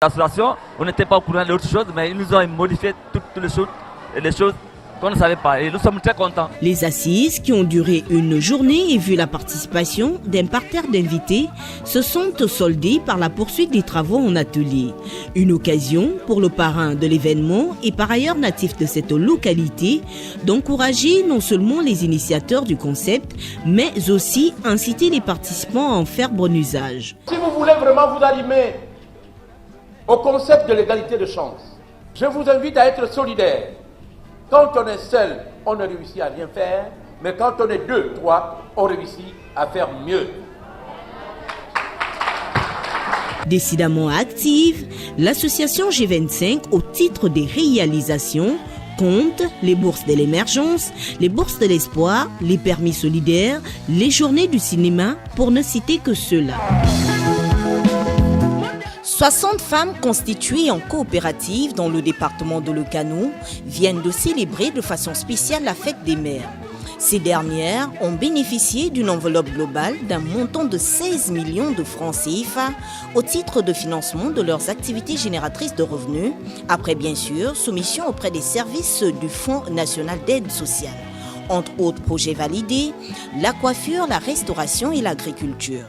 L'association, on n'était pas au courant d'autres choses, mais ils nous ont modifié toutes les choses qu'on ne savait pas. Et nous sommes très contents. Les assises, qui ont duré une journée et vu la participation d'un parterre d'invités, se sont soldées par la poursuite des travaux en atelier. Une occasion pour le parrain de l'événement et par ailleurs natif de cette localité d'encourager non seulement les initiateurs du concept, mais aussi inciter les participants à en faire bon usage. Si vous voulez vraiment vous animer au concept de l'égalité de chance, je vous invite à être solidaire. Quand on est seul, on ne réussit à rien faire, mais quand on est 2, 3, on réussit à faire mieux. Décidément active, l'association G25, au titre des réalisations, compte les bourses de l'émergence, les bourses de l'espoir, les permis solidaires, les journées du cinéma, pour ne citer que ceux-là. 60 femmes constituées en coopérative dans le département de Lecano viennent de célébrer de façon spéciale la fête des mères. Ces dernières ont bénéficié d'une enveloppe globale d'un montant de 16 millions de francs CFA au titre de financement de leurs activités génératrices de revenus, après bien sûr soumission auprès des services du Fonds national d'aide sociale. Entre autres projets validés, la coiffure, la restauration et l'agriculture.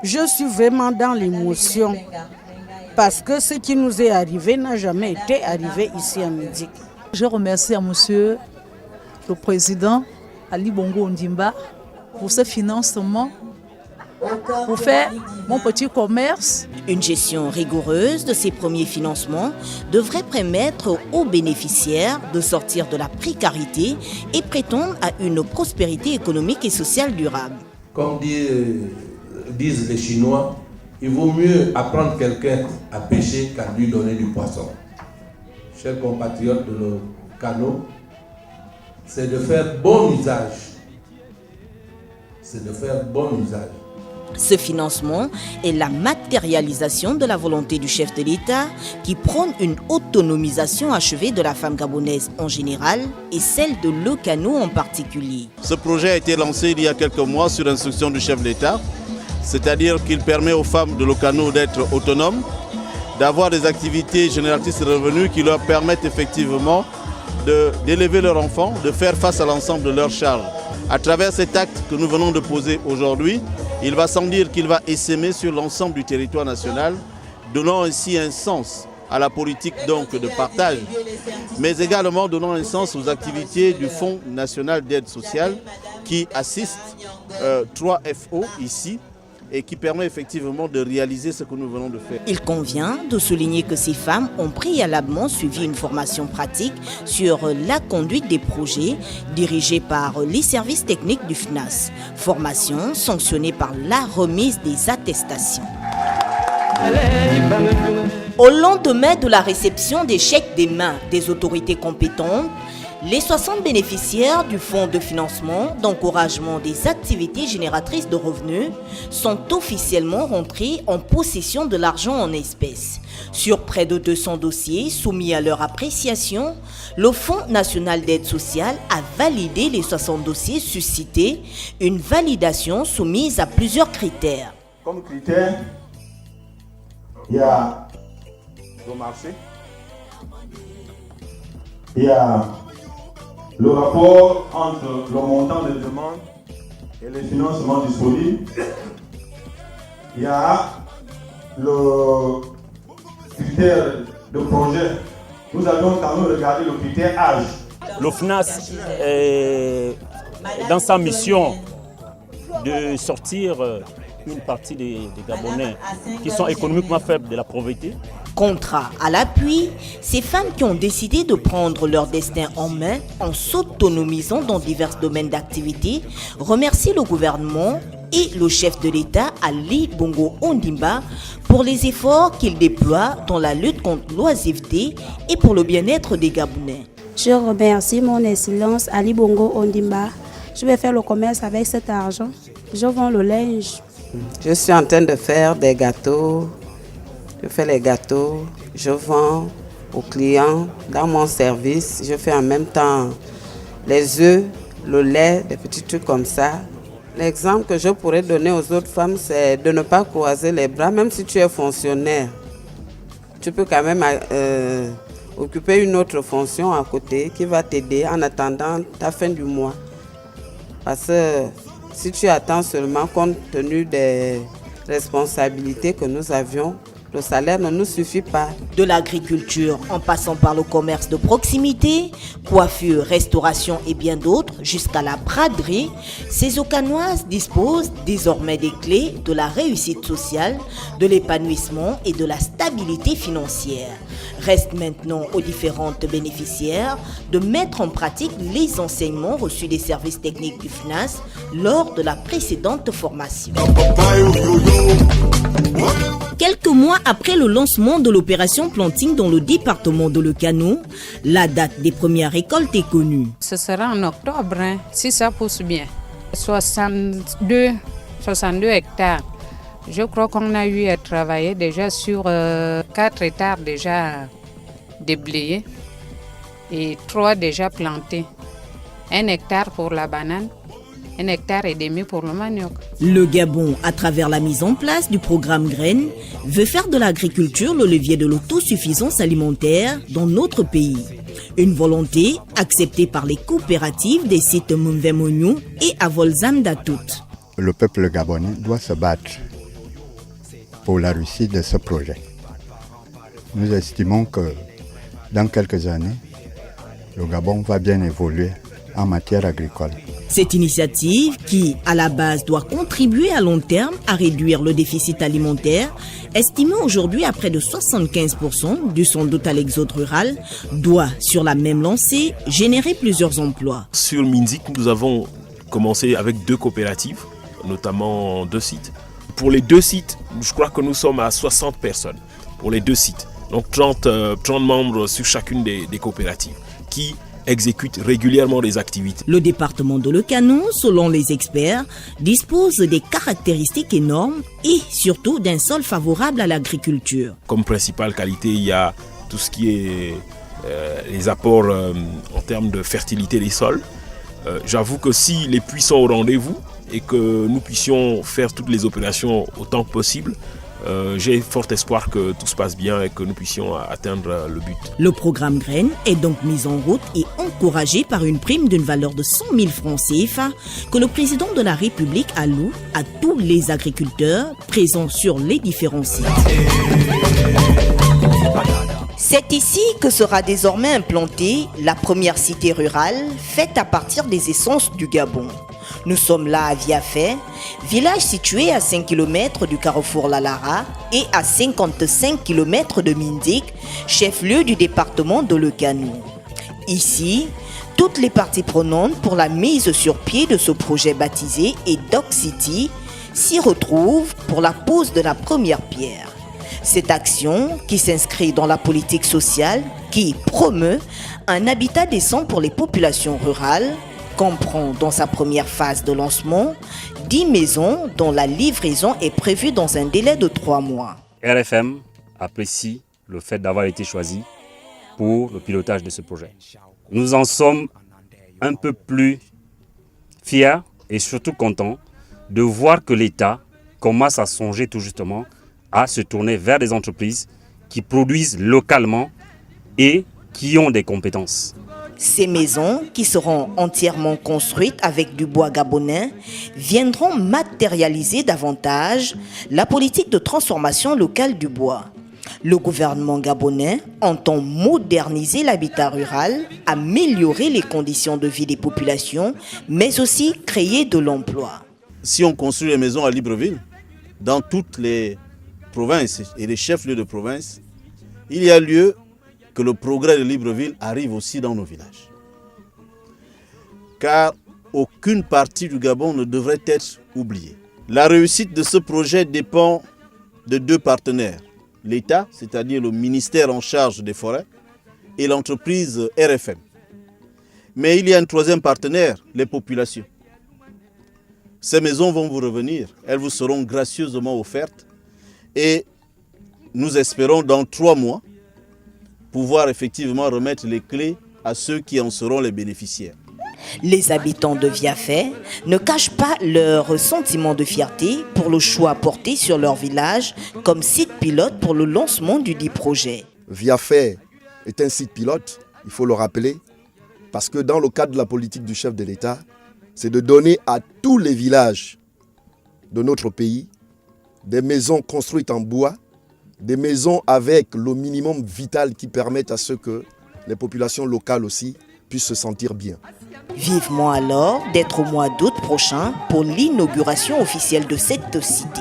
Je suis vraiment dans l'émotion parce que ce qui nous est arrivé n'a jamais été arrivé ici à Médic. Je remercie à monsieur le président Ali Bongo Ondimba pour ce financement, pour faire mon petit commerce. Une gestion rigoureuse de ces premiers financements devrait permettre aux bénéficiaires de sortir de la précarité et prétendre à une prospérité économique et sociale durable. Comme disent les Chinois, il vaut mieux apprendre quelqu'un à pêcher qu'à lui donner du poisson. Chers compatriotes de nos canaux, c'est de faire bon usage. C'est de faire bon usage. Ce financement est la matérialisation de la volonté du chef de l'État qui prône une autonomisation achevée de la femme gabonaise en général et celle de Lecano en particulier. Ce projet a été lancé il y a quelques mois sur instruction du chef de l'État, c'est-à-dire qu'il permet aux femmes de Lecano d'être autonomes, d'avoir des activités génératrices de revenus qui leur permettent effectivement d'élever leurs enfants, de faire face à l'ensemble de leurs charges. À travers cet acte que nous venons de poser aujourd'hui, il va sans dire qu'il va essaimer sur l'ensemble du territoire national, donnant ainsi un sens à la politique donc de partage, mais également donnant un sens aux activités du Fonds national d'aide sociale qui assiste 3 FO ici, et qui permet effectivement de réaliser ce que nous venons de faire. Il convient de souligner que ces femmes ont préalablement suivi une formation pratique sur la conduite des projets dirigée par les services techniques du FNAS. Formation sanctionnée par la remise des attestations. Au lendemain de la réception des chèques des mains des autorités compétentes, les 60 bénéficiaires du fonds de financement d'encouragement des activités génératrices de revenus sont officiellement rentrés en possession de l'argent en espèces. Sur près de 200 dossiers soumis à leur appréciation, le Fonds national d'aide sociale a validé les 60 dossiers suscités, une validation soumise à plusieurs critères. Comme critère, il y a le marché, il y a le rapport entre le montant de demande et les financements disponibles. Il y a le critère de projet. Nous allons quand même regarder le critère âge. Le FNAS est dans sa mission de sortir une partie des Gabonais qui sont économiquement faibles de la pauvreté. Contrat à l'appui, ces femmes qui ont décidé de prendre leur destin en main en s'autonomisant dans divers domaines d'activité remercient le gouvernement et le chef de l'État Ali Bongo Ondimba pour les efforts qu'il déploie dans la lutte contre l'oisiveté et pour le bien-être des Gabonais. Je remercie mon excellence Ali Bongo Ondimba. Je vais faire le commerce avec cet argent. Je vends le linge. Je suis en train de faire des gâteaux. Je fais les gâteaux, je vends aux clients. Dans mon service, je fais en même temps les œufs, le lait, des petits trucs comme ça. L'exemple que je pourrais donner aux autres femmes, c'est de ne pas croiser les bras, même si tu es fonctionnaire. Tu peux quand même occuper une autre fonction à côté qui va t'aider en attendant ta fin du mois. Parce que si tu attends seulement compte tenu des responsabilités que nous avions, le salaire ne nous suffit pas. De l'agriculture en passant par le commerce de proximité, coiffure, restauration et bien d'autres, jusqu'à la braderie, ces Okanoises disposent désormais des clés de la réussite sociale, de l'épanouissement et de la stabilité financière. Reste maintenant aux différentes bénéficiaires de mettre en pratique les enseignements reçus des services techniques du FNAS lors de la précédente formation. Quelques mois après le lancement de l'opération planting dans le département de Lecano, la date des premières récoltes est connue. Ce sera en octobre, si ça pousse bien. 62 hectares. Je crois qu'on a eu à travailler déjà sur 4 hectares déjà déblayés et 3 déjà plantés. 1 hectare pour la banane. 1,5 hectare pour le manioc. Le Gabon, à travers la mise en place du programme Graines, veut faire de l'agriculture le levier de l'autosuffisance alimentaire dans notre pays. Une volonté acceptée par les coopératives des sites Mumvemonyo et Avolzam d'Atout. Le peuple gabonais doit se battre pour la réussite de ce projet. Nous estimons que dans quelques années, le Gabon va bien évoluer en matière agricole. Cette initiative, qui à la base doit contribuer à long terme à réduire le déficit alimentaire, estimé aujourd'hui à près de 75% du son total exode rural, doit sur la même lancée générer plusieurs emplois. Sur Minzik, nous avons commencé avec 2 coopératives, notamment 2 sites. Pour les 2 sites, je crois que nous sommes à 60 personnes pour les 2 sites. Donc 30 membres sur chacune des coopératives qui exécute régulièrement les activités. Le département de Lecano, selon les experts, dispose des caractéristiques énormes et surtout d'un sol favorable à l'agriculture. Comme principale qualité, il y a tout ce qui est les apports en termes de fertilité des sols. J'avoue que si les puits sont au rendez-vous et que nous puissions faire toutes les opérations autant que possible, j'ai fort espoir que tout se passe bien et que nous puissions atteindre le but. Le programme Graines est donc mis en route et encouragé par une prime d'une valeur de 100 000 francs CFA que le président de la République alloue à tous les agriculteurs présents sur les différents sites. C'est ici que sera désormais implantée la première cité rurale faite à partir des essences du Gabon. Nous sommes là à Viafé, village situé à 5 km du carrefour Lalara et à 55 km de Minzik, chef-lieu du département de Lecano. Ici, toutes les parties prenantes pour la mise sur pied de ce projet baptisé Doc City s'y retrouvent pour la pose de la première pierre. Cette action, qui s'inscrit dans la politique sociale, qui promeut un habitat décent pour les populations rurales, comprend dans sa première phase de lancement 10 maisons dont la livraison est prévue dans un délai de 3 mois. RFM apprécie le fait d'avoir été choisi pour le pilotage de ce projet. Nous en sommes un peu plus fiers et surtout contents de voir que l'État commence à songer tout justement à se tourner vers des entreprises qui produisent localement et qui ont des compétences. Ces maisons, qui seront entièrement construites avec du bois gabonais, viendront matérialiser davantage la politique de transformation locale du bois. Le gouvernement gabonais entend moderniser l'habitat rural, améliorer les conditions de vie des populations, mais aussi créer de l'emploi. Si on construit les maisons à Libreville, dans toutes les provinces et les chefs-lieux de province, il y a lieu que le progrès de Libreville arrive aussi dans nos villages. Car aucune partie du Gabon ne devrait être oubliée. La réussite de ce projet dépend de 2 partenaires. L'État, c'est-à-dire le ministère en charge des forêts, et l'entreprise RFM. Mais il y a un 3e partenaire, les populations. Ces maisons vont vous revenir, elles vous seront gracieusement offertes et nous espérons dans 3 mois pouvoir effectivement remettre les clés à ceux qui en seront les bénéficiaires. Les habitants de Viafé ne cachent pas leur sentiment de fierté pour le choix porté sur leur village comme site pilote pour le lancement du dit projet. Viafé est un site pilote, il faut le rappeler, parce que dans le cadre de la politique du chef de l'État, c'est de donner à tous les villages de notre pays des maisons construites en bois, des maisons avec le minimum vital qui permettent à ce que les populations locales aussi puissent se sentir bien. Vivement alors d'être au mois d'août prochain pour l'inauguration officielle de cette cité.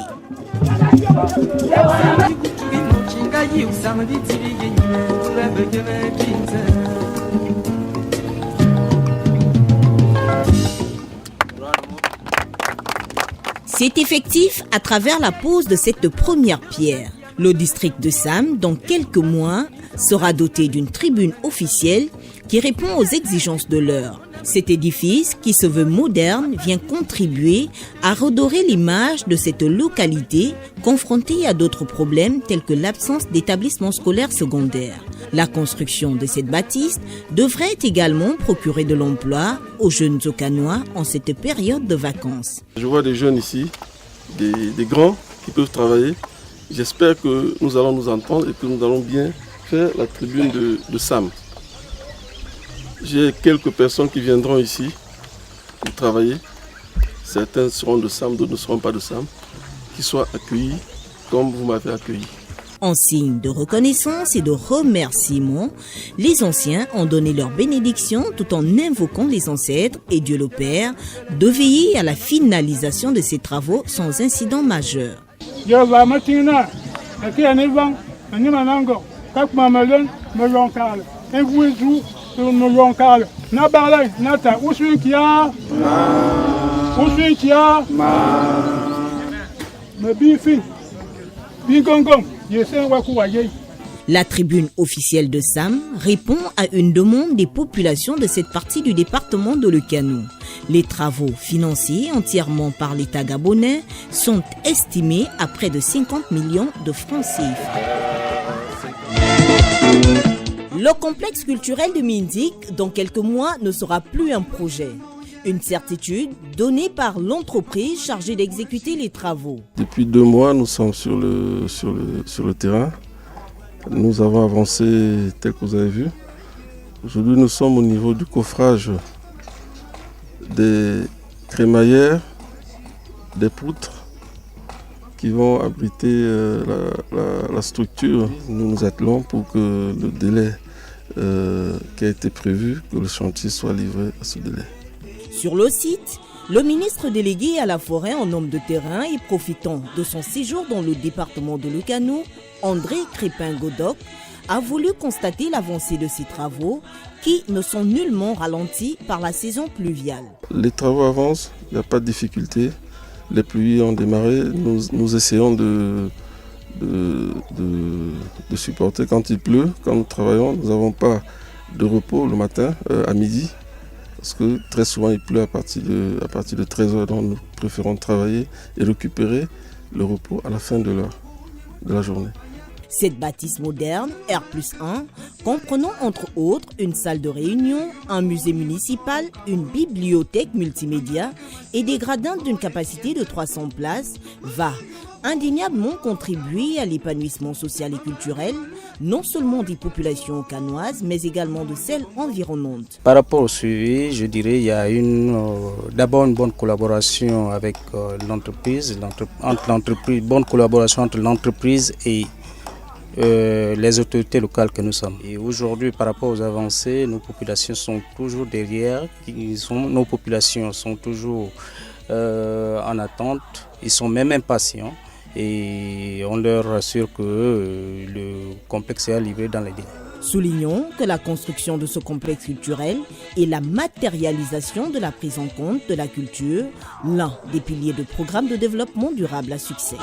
C'est effectif à travers la pose de cette première pierre. Le district de Sam, dans quelques mois, sera doté d'une tribune officielle qui répond aux exigences de l'heure. Cet édifice, qui se veut moderne, vient contribuer à redorer l'image de cette localité confrontée à d'autres problèmes tels que l'absence d'établissements scolaires secondaires. La construction de cette bâtisse devrait également procurer de l'emploi aux jeunes Okanois en cette période de vacances. Je vois des jeunes ici, des grands qui peuvent travailler. J'espère que nous allons nous entendre et que nous allons bien faire la tribune de Sam. J'ai quelques personnes qui viendront ici pour travailler. Certains seront de Sam, d'autres ne seront pas de Sam. Qui soient accueillis comme vous m'avez accueilli. En signe de reconnaissance et de remerciement, les anciens ont donné leur bénédiction tout en invoquant les ancêtres et Dieu le Père de veiller à la finalisation de ces travaux sans incident majeur. La tribune officielle de Sam répond à une demande des populations de cette partie du département de Lekanou. Les travaux financés entièrement par l'État gabonais sont estimés à près de 50 millions de francs CFA. Le complexe culturel de Mindik, dans quelques mois, ne sera plus un projet. Une certitude donnée par l'entreprise chargée d'exécuter les travaux. Depuis 2 mois, nous sommes sur le terrain. Nous avons avancé tel que vous avez vu. Aujourd'hui, nous sommes au niveau du coffrage des crémaillères, des poutres qui vont abriter la structure. Nous nous attelons pour que le délai qui a été prévu, que le chantier soit livré à ce délai. Sur le site, le ministre délégué à la forêt en homme de terrain et profitant de son séjour dans le département de Lekanou, André Crépin-Godoc, a voulu constater l'avancée de ces travaux qui ne sont nullement ralentis par la saison pluviale. Les travaux avancent, il n'y a pas de difficulté. Les pluies ont démarré, nous essayons de supporter quand il pleut. Quand nous travaillons, nous n'avons pas de repos le matin à midi. Parce que très souvent il pleut à partir de 13h, donc nous préférons travailler et récupérer le repos à la fin de la journée. Cette bâtisse moderne, R+1, comprenant entre autres une salle de réunion, un musée municipal, une bibliothèque multimédia et des gradins d'une capacité de 300 places, va indéniablement contribuer à l'épanouissement social et culturel, non seulement des populations okanoises, mais également de celles environnantes. Par rapport au suivi, je dirais qu'il y a d'abord une bonne collaboration avec l'entreprise, bonne collaboration entre l'entreprise et les autorités locales que nous sommes. Et aujourd'hui, par rapport aux avancées, nos populations sont toujours derrière, nos populations sont toujours en attente, ils sont même impatients et on leur rassure que le complexe est livré dans les délais. Soulignons que la construction de ce complexe culturel est la matérialisation de la prise en compte de la culture, l'un des piliers de programmes de développement durable à succès.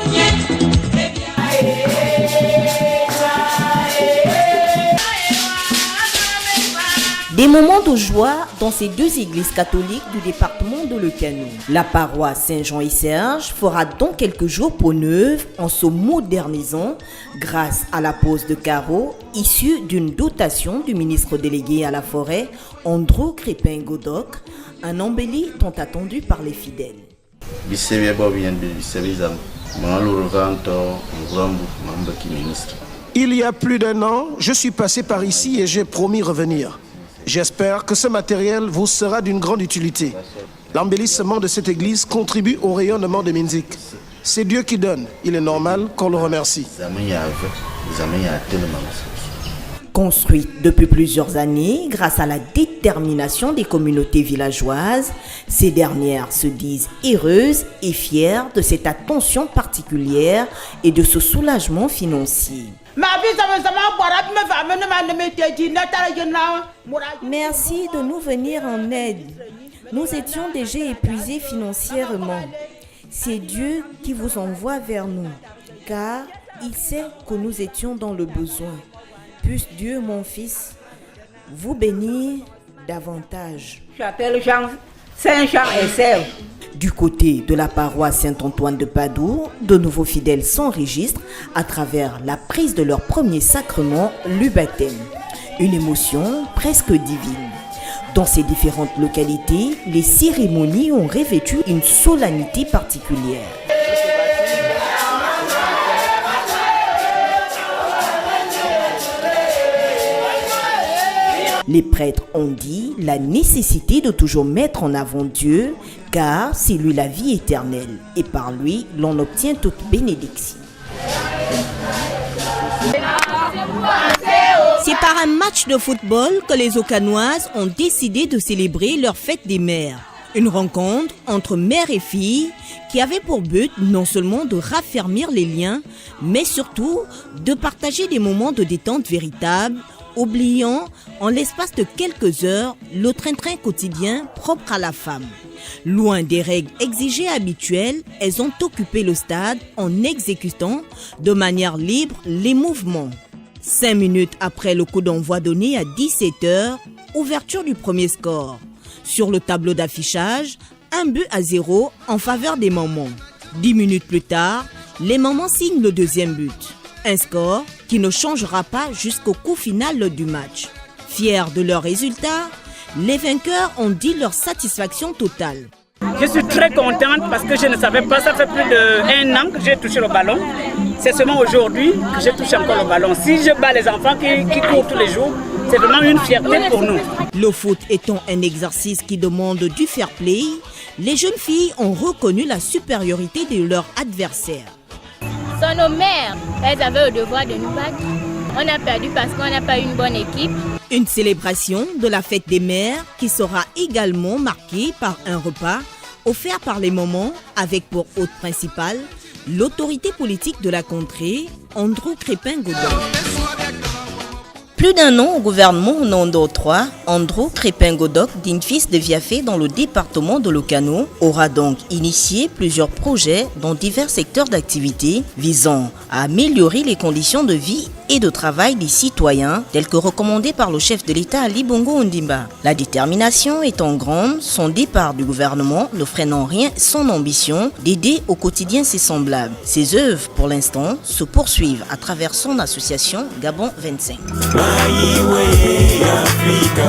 Des moments de joie dans ces 2 églises catholiques du département de Lekanou. La paroisse Saint-Jean et Serge fera dans quelques jours peau neuve en se modernisant grâce à la pose de carreaux issue d'une dotation du ministre délégué à la forêt, André Crépin-Godoc, Un embelli tant attendu par les fidèles. Il y a plus d'1 an, je suis passé par ici et j'ai promis revenir. J'espère que ce matériel vous sera d'une grande utilité. L'embellissement de cette église contribue au rayonnement de Minzik. C'est Dieu qui donne. Il est normal qu'on le remercie. Construite depuis plusieurs années grâce à la détermination des communautés villageoises, ces dernières se disent heureuses et fières de cette attention particulière et de ce soulagement financier. Merci de nous venir en aide. Nous étions déjà épuisés financièrement. C'est Dieu qui vous envoie vers nous, car il sait que nous étions dans le besoin. Puisse Dieu, mon fils, vous bénir davantage. J'appelle Jean Saint-Jean et Sèvres. Du côté de la paroisse Saint-Antoine de Padoue, de nouveaux fidèles s'enregistrent à travers la prise de leur premier sacrement, le baptême. Une émotion presque divine. Dans ces différentes localités, les cérémonies ont revêtu une solennité particulière. Les prêtres ont dit la nécessité de toujours mettre en avant Dieu, car c'est lui la vie éternelle, et par lui, l'on obtient toute bénédiction. C'est par un match de football que les Okanoises ont décidé de célébrer leur fête des mères. Une rencontre entre mère et fille qui avait pour but non seulement de raffermir les liens, mais surtout de partager des moments de détente véritables, oubliant en l'espace de quelques heures le train-train quotidien propre à la femme. Loin des règles exigées habituelles, elles ont occupé le stade en exécutant de manière libre les mouvements. 5 minutes après le coup d'envoi donné à 17h, ouverture du premier score. Sur le tableau d'affichage, 1-0 en faveur des mamans. 10 minutes plus tard, les mamans signent le deuxième but. Un score qui ne changera pas jusqu'au coup final du match. Fiers de leur résultat, les vainqueurs ont dit leur satisfaction totale. Je suis très contente parce que je ne savais pas, ça fait plus d'1 an que j'ai touché le ballon. C'est seulement aujourd'hui que j'ai touché encore le ballon. Si je bats les enfants qui courent tous les jours, c'est vraiment une fierté pour nous. Le foot étant un exercice qui demande du fair play, les jeunes filles ont reconnu la supériorité de leur adversaire. Sont nos mères, elles avaient le devoir de nous battre. On a perdu parce qu'on n'a pas une bonne équipe. Une célébration de la fête des mères qui sera également marquée par un repas offert par les mamans avec pour hôte principale l'autorité politique de la contrée, Andrew Crépin-Godoc. Plus d'1 an au gouvernement Nando 3, Andrew Crépin-Godoc, digne fils de Viafé dans le département de Lokano, aura donc initié plusieurs projets dans divers secteurs d'activité visant à améliorer les conditions de vie et de travail des citoyens, tels que recommandés par le chef de l'État Ali Bongo Ondimba. La détermination étant grande, son départ du gouvernement ne freine en rien son ambition d'aider au quotidien ses semblables. Ses œuvres, pour l'instant, se poursuivent à travers son association Gabon 25. Africa,